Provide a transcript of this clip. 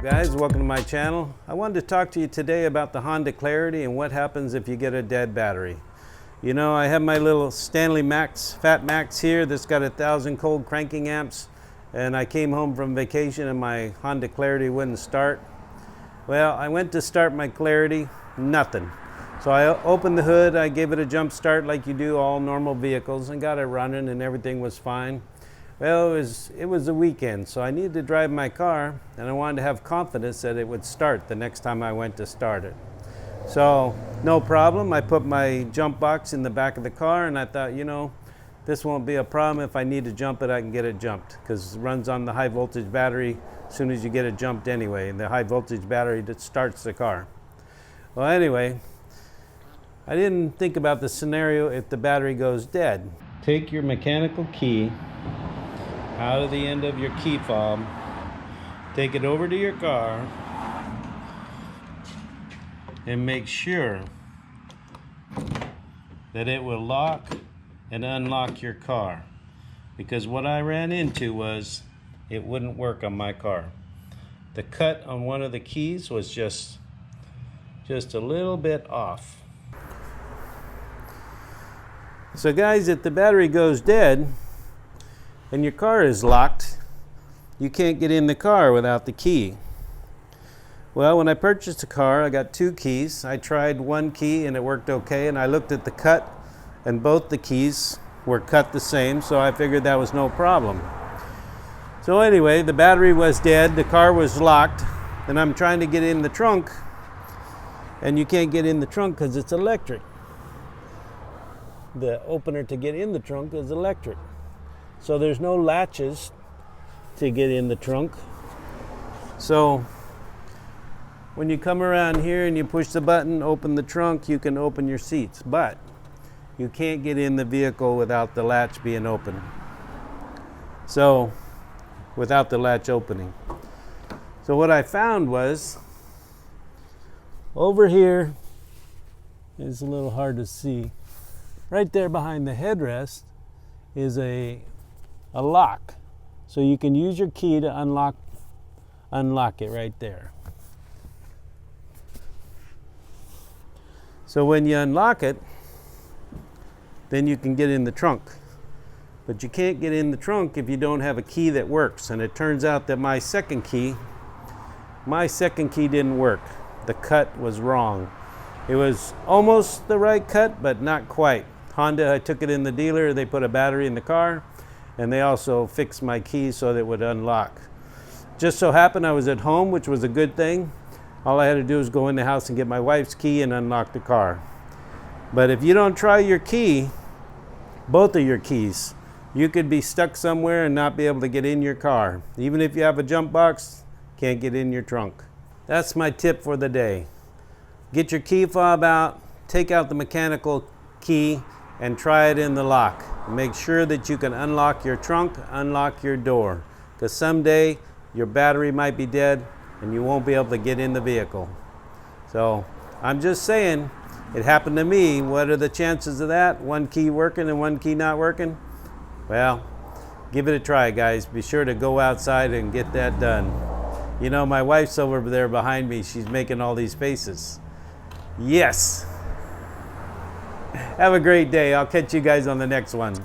guys, welcome to my channel. I wanted to talk to you today about the Honda Clarity and what happens if you get a dead battery. You know, I have my little Stanley Max, Fat Max here that's got 1,000 cold cranking amps, and I came home from vacation and my Honda Clarity wouldn't start. Well, I went to start my Clarity, nothing. So I opened the hood, I gave it a jump start like you do all normal vehicles and got it running and everything was fine. Well, it was a weekend, so I needed to drive my car and I wanted to have confidence that it would start the next time I went to start it. So, no problem. I put my jump box in the back of the car and I thought, you know, this won't be a problem. If I need to jump it, I can get it jumped because it runs on the high voltage battery as soon as you get it jumped anyway. And the high voltage battery that starts the car. Well, anyway, I didn't think about the scenario if the battery goes dead. Take your mechanical key out of the end of your key fob, take it over to your car, and make sure that it will lock and unlock your car. Because what I ran into was it wouldn't work on my car. The cut on one of the keys was just a little bit off. So guys, if the battery goes dead and your car is locked, you can't get in the car without the key. Well, when I purchased the car, I got two keys. I tried one key and it worked okay, and I looked at the cut and both the keys were cut the same, so I figured that was no problem. So anyway, the battery was dead, the car was locked, and I'm trying to get in the trunk, and you can't get in the trunk because it's electric. The opener to get in the trunk is electric. So there's no latches to get in the trunk. So when you come around here and you push the button, open the trunk, you can open your seats. But you can't get in the vehicle without the latch being open. So without the latch opening. So what I found was over here, it's a little hard to see. Right there behind the headrest is a lock. So you can use your key to unlock it right there. So when you unlock it, then you can get in the trunk. But you can't get in the trunk if you don't have a key that works. And it turns out that my second key didn't work. The cut was wrong. It was almost the right cut, but not quite. Honda, I took it in the dealer, they put a battery in the car, and they also fixed my key so that it would unlock. Just so happened I was at home, which was a good thing. All I had to do was go in the house and get my wife's key and unlock the car. But if you don't try your key, both of your keys, you could be stuck somewhere and not be able to get in your car. Even if you have a jump box, can't get in your trunk. That's my tip for the day. Get your key fob out, take out the mechanical key, and try it in the lock. Make sure that you can unlock your trunk, unlock your door, because someday your battery might be dead and you won't be able to get in the vehicle. So I'm just saying, it happened to me. What are the chances of that? One key working and one key not working? Well, give it a try, guys. Be sure to go outside and get that done. You know, my wife's over there behind me. She's making all these faces. Yes. Have a great day. I'll catch you guys on the next one.